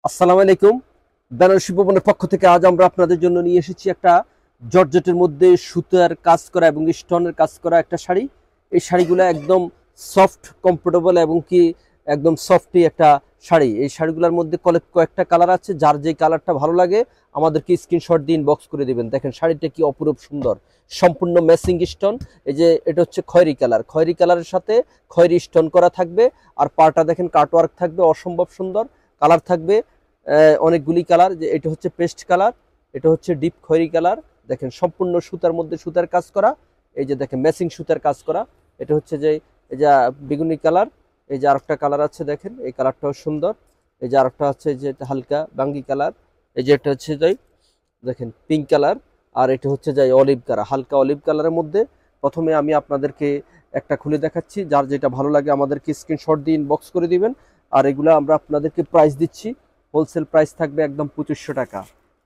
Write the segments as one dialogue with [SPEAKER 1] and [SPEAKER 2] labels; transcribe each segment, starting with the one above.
[SPEAKER 1] আসসালামু আলাইকুম। বেনারসি ভবনের পক্ষ থেকে আজ আমরা আপনাদের জন্য নিয়ে এসেছি একটা জর্জেটের মধ্যে সুতার কাজ করা এবং স্টোনের কাজ করা একটা শাড়ি। এই শাড়িগুলো একদম সফট, কমফোর্টেবল এবং কি একদম সফটই একটা শাড়ি। এই শাড়িগুলোর মধ্যে কয়েকটা কালার আছে, যার যে কালারটা ভালো লাগে আমাদেরকে স্ক্রিনশট দিয়ে ইনবক্স করে দিবেন। দেখেন শাড়িটা কি অপরূপ সুন্দর, সম্পূর্ণ ম্যাচিং স্টোন। এই যে এটা হচ্ছে খয়েরি কালার, খয়েরি কালারের সাথে খয়েরি স্টোন করা থাকবে। আর পাড়টা দেখেন কাটওয়ার্ক থাকবে, অসম্ভব সুন্দর কালার থাকবে। অনেকগুলি কালার, যে এটা হচ্ছে পেস্ট কালার, এটা হচ্ছে ডিপ খয়েরি কালার। দেখেন সম্পূর্ণ সুতার মধ্যে সুতার কাজ করা। এই যে দেখেন ম্যাচিং সুতার কাজ করা। এটা হচ্ছে যে এই যে বেগুনি কালার। এই যে আরেকটা কালার আছে, দেখেন এই কালারটাও সুন্দর। এই যে আরেকটা হচ্ছে যে হালকা বাঙ্গি কালার। এই যে এটা হচ্ছে যে দেখেন পিঙ্ক কালার। আর এটা হচ্ছে যে অলিভ কালার, হালকা অলিভ কালারের মধ্যে। প্রথমে আমি আপনাদেরকে একটা খুলে দেখাচ্ছি, যার যেটা ভালো লাগে আমাদেরকে স্ক্রিনশট দিয়ে ইনবক্স করে দিবেন। আর এগুলো আমরা আপনাদেরকে প্রাইস দিচ্ছি, হোলসেল প্রাইস থাকবে একদম 2500 টাকা।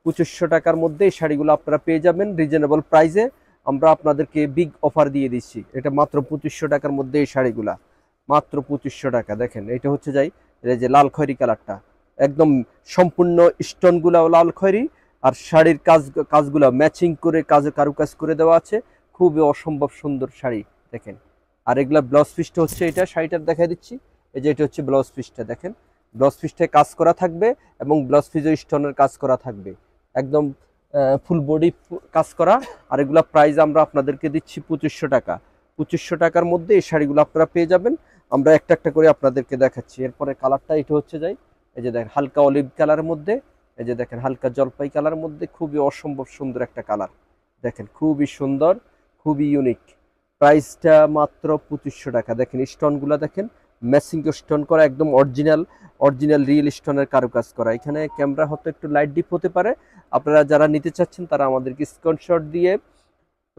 [SPEAKER 1] 2500 টাকার মধ্যে এই শাড়িগুলো আপনারা পেয়ে যাবেন রিজনেবল প্রাইসে। আমরা আপনাদেরকে বিগ অফার দিয়ে দিচ্ছি, এটা মাত্র 2500 টাকার মধ্যে এই শাড়িগুলা, মাত্র 2500 টাকা। দেখেন এটা হচ্ছে যাই এই যে লাল খয়েরি কালারটা, একদম সম্পূর্ণ স্টোনগুলা লাল খয়েরি। আর শাড়ির কাজগুলা ম্যাচিং করে কারুকাজ করে দেওয়া আছে, খুবই অসম্ভব সুন্দর শাড়ি। দেখেন আর এগুলা ব্লাউজ পিসটা হচ্ছে এটা, শাড়িটার দেখাই দিচ্ছি। এই যে এটা হচ্ছে ব্লাউজ পিসটা, দেখেন ব্লাউজ পিসটা কাজ করা থাকবে এবং ব্লাউজ পিসের স্টোনের কাজ করা থাকবে, একদম ফুল বডি কাজ করা। আর এগুলা প্রাইস আমরা আপনাদেরকে দিচ্ছি 2500 টাকা। 2500 টাকার মধ্যে এই শাড়িগুলো আপনারা পেয়ে যাবেন। আমরা একটা একটা করে আপনাদেরকে দেখাচ্ছি। এরপরে কালারটা এটা হচ্ছে যাই এই যে দেখেন হালকা অলিভ কালারের মধ্যে, এই যে দেখেন হালকা জলপাই কালারের মধ্যে, খুবই অসম্ভব সুন্দর একটা কালার। দেখেন খুবই সুন্দর, খুবই ইউনিক। প্রাইসটা মাত্র 2500 টাকা। দেখেন স্টোনগুলো দেখেন ম্যাচিং স্টোন করা, একদম অরিজিনাল রিয়েল স্টোনের কারুকাজ করা। এখানে ক্যামেরা হয়তো একটু লাইট ডিপ হতে পারে, আপনারা যারা নিতে চাচ্ছেন তারা আমাদেরকে স্ক্রিনশট দিয়ে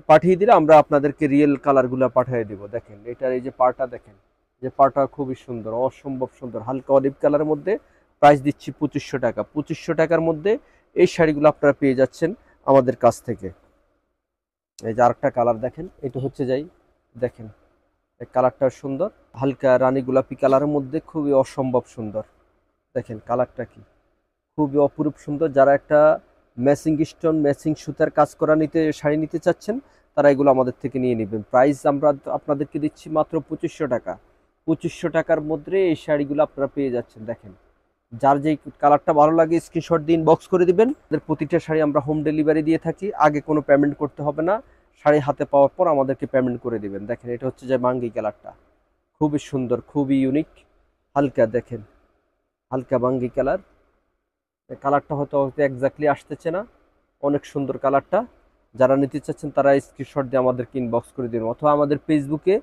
[SPEAKER 1] পাঠিয়ে দিলে আমরা আপনাদেরকে রিয়েল কালারগুলো পাঠিয়ে দিব। দেখেন এটার এই যে পাড়টা, দেখেন যে পাড়টা খুবই সুন্দর, অসম্ভব সুন্দর, হালকা অলিভ কালারের মধ্যে। প্রাইস দিচ্ছি 2500 টাকা। 2500 টাকার মধ্যে এই শাড়িগুলো আপনারা পেয়ে যাচ্ছেন আমাদের কাছ থেকে। এই যে আরেকটা কালার দেখেন, এটা হচ্ছে যাই দেখেন কালারটা সুন্দর, হালকা রানী গোলাপি কালারের মধ্যে, খুবই অসম্ভব সুন্দর। দেখেন কালারটা কি খুবই অপরূপ সুন্দর। যারা একটা ম্যাচিং স্টোন ম্যাচিং সুতার কাজ করা শাড়ি নিতে চাচ্ছেন তারা এগুলো আমাদের থেকে নিয়ে নেবেন। প্রাইস আমরা আপনাদেরকে দিচ্ছি মাত্র 2500 টাকা। 2500 টাকার মধ্যে এই শাড়িগুলো আপনারা পেয়ে যাচ্ছেন। দেখেন যার যেই কালারটা ভালো লাগে স্ক্রিনশট দিয়ে ইনবক্স করে দিবেন। প্রতিটা শাড়ি আমরা হোম ডেলিভারি দিয়ে থাকি, আগে কোনো পেমেন্ট করতে হবে না, শাড়ি হাতে পাওয়ার পর আমাদেরকে পেমেন্ট করে দিবেন। দেখেন এটা হচ্ছে যে বাঙ্গি কালারটা, খুবই সুন্দর, খুবই ইউনিক, হালকা দেখেন হালকা বাঙ্গি কালার। কালারটা হয়তো এক্স্যাক্টলি আসতেছে না, অনেক সুন্দর কালারটা। যারা নিতে চাচ্ছেন তারা স্ক্রিনশট দিয়ে আমাদেরকে ইনবক্স করে দিন, অথবা আমাদের ফেসবুকে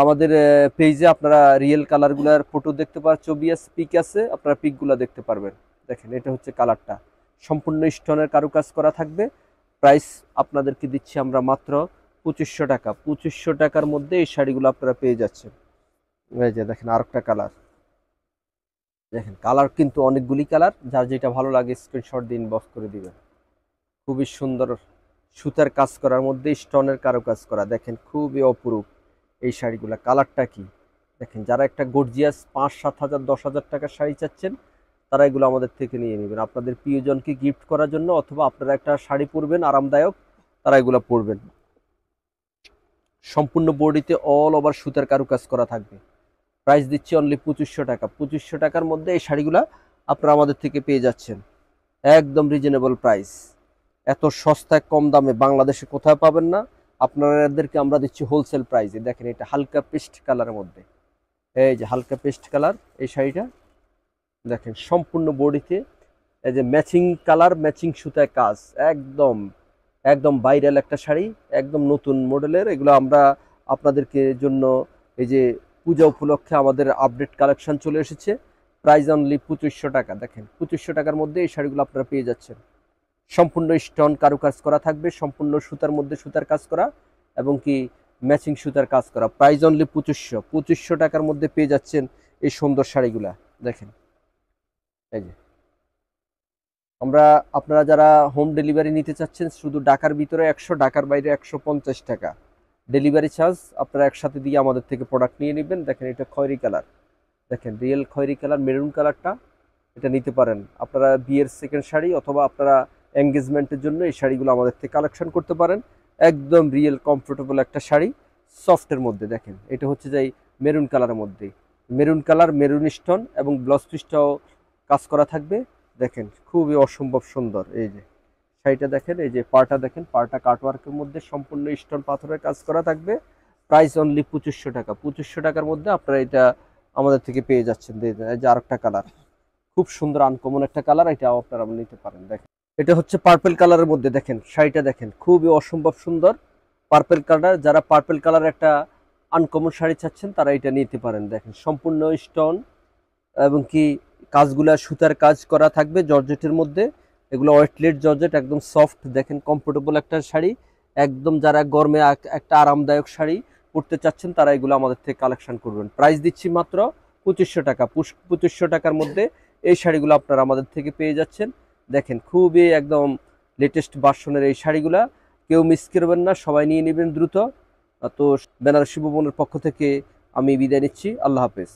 [SPEAKER 1] আমাদের পেজে আপনারা রিয়েল কালারগুলার ফটো দেখতে পার, ছবি আছে, পিক আছে, আপনারা পিকগুলো দেখতে পারবেন। দেখেন এটা হচ্ছে কালারটা, সম্পূর্ণ স্টোনের কারুকাজ করা থাকবে। প্রাইস আপনাদেরকে দিচ্ছি আমরা মাত্র 2500 টাকা। 2500 টাকার মধ্যে এই শাড়িগুলো আপনারা পেয়ে যাচ্ছেন। এই যে দেখেন আরেকটা কালার, দেখেন কালার কিন্তু অনেকগুলি কালার, যার যেটা ভালো লাগে স্ক্রিনশট দিয়ে ইনবক্স করে দিবেন। খুবই সুন্দর সুতার কাজ করার মধ্যে স্টোনের কারুকাজ করা, দেখেন খুবই অপরূপ এই শাড়িগুলা। কালারটা কি দেখেন, যারা একটা গর্জিয়াস 5-7 হাজার 10,000 টাকার শাড়ি চাচ্ছেন তারা এগুলো আমাদের থেকে নিয়ে নেবেন আপনাদের প্রিয়জনকে গিফট করার জন্য, অথবা আপনারা একটা শাড়ি পরবেন আরামদায়ক, তারা এগুলো পরবেন। সম্পূর্ণ বডিতে অল ওভার সুতার কারুকাজ করা থাকবে। প্রাইস দিচ্ছি অনলি 2500 টাকা। 2500 টাকার মধ্যে এই শাড়িগুলা আপনারা আমাদের থেকে পেয়ে যাচ্ছেন একদম রিজনেবল প্রাইস। এত সস্তায় কম দামে বাংলাদেশে কোথাও পাবেন না, আপনাদেরকে আমরা দিচ্ছি হোলসেল প্রাইসে। দেখেন এটা হালকা পেস্ট কালারের মধ্যে, এই যে হালকা পেস্ট কালার এই শাড়িটা। দেখেন সম্পূর্ণ বডিতে এই যে ম্যাচিং কালার ম্যাচিং সুতায় কাজ, একদম একদম ভাইরাল একটা শাড়ি, একদম নতুন মডেলের। এগুলো আমরা আপনাদেরকে জন্য এই যে পূজা উপলক্ষে আমাদের আপডেট কালেকশন চলে এসেছে। প্রাইস অনলি 2500 টাকা। দেখেন 2500 টাকার মধ্যে এই শাড়িগুলো আপনারা পেয়ে যাচ্ছেন। সম্পূর্ণ স্টোন কারুকাজ করা থাকবে, সম্পূর্ণ সুতার মধ্যে সুতার কাজ করা এবং কি ম্যাচিং সুতার কাজ করা। প্রাইস অনলি 2500 টাকার মধ্যে পেয়ে যাচ্ছেন এই সুন্দর শাড়িগুলা। দেখেন এই যে আমরা আপনারা যারা হোম ডেলিভারি নিতে চাচ্ছেন, শুধু ঢাকার ভিতরে 100, ঢাকার বাইরে 150 টাকা ডেলিভারি চার্জ। আপনারা একসাথে দিয়ে আমাদের থেকে প্রোডাক্ট নিয়ে নেবেন। দেখেন এটা খয়েরি কালার, দেখেন রিয়েল খয়েরি কালার, মেরুন কালারটা, এটা নিতে পারেন। আপনারা বিয়ের সেকেন্ড শাড়ি অথবা আপনারা এঙ্গেজমেন্টের জন্য এই শাড়িগুলো আমাদের থেকে কালেকশন করতে পারেন। একদম রিয়েল কমফোর্টেবল একটা শাড়ি সফটের মধ্যে। দেখেন এটা হচ্ছে যে মেরুন কালারের মধ্যে, মেরুন কালার, মেরুন স্টোন এবং ব্লাউজ পিসটাও কাজ করা থাকবে। দেখেন খুবই অসম্ভব সুন্দর। এই যে শাড়িটা দেখেন, এই যে পাড়টা দেখেন, পাড়টা কাটওয়ার্কের মধ্যে সম্পূর্ণ স্টোন পাথরের কাজ করা থাকবে। প্রাইস অনলি 2500 টাকা। 2500 টাকার মধ্যে আপনারা এটা আমাদের থেকে পেয়ে যাচ্ছেন। এই যে আরেকটা কালার, খুব সুন্দর আনকমন একটা কালার, এটাও আপনারা নিতে পারেন। দেখেন এটা হচ্ছে পার্পল কালারের মধ্যে। দেখেন শাড়িটা দেখেন, খুবই অসম্ভব সুন্দর পার্পল কালার। যারা পার্পল কালার একটা আনকমন শাড়ি চাচ্ছেন তারা এটা নিতে পারেন। দেখেন সম্পূর্ণ স্টোন এবং কি কাজগুলা সুতার কাজ করা থাকবে জর্জেটের মধ্যে। এগুলো ওয়েটলেট জর্জেট, একদম সফট। দেখেন কমফোর্টেবল একটা শাড়ি, একদম যারা গরমে একটা আরামদায়ক শাড়ি পরতে চাচ্ছেন তারা এগুলো আমাদের থেকে কালেকশন করবেন। প্রাইস দিচ্ছি মাত্র 2500 টাকা। 2500 টাকার মধ্যে এই শাড়িগুলো আপনারা আমাদের থেকে পেয়ে যাচ্ছেন। দেখেন খুবই একদম লেটেস্ট ভার্সনের এই শাড়িগুলা, কেউ মিস করবেন না, সবাই নিয়ে নেবেন দ্রুত। তো বেনারসি ভুবনের পক্ষ থেকে আমি বিদায় নিচ্ছি। আল্লাহ হাফেজ।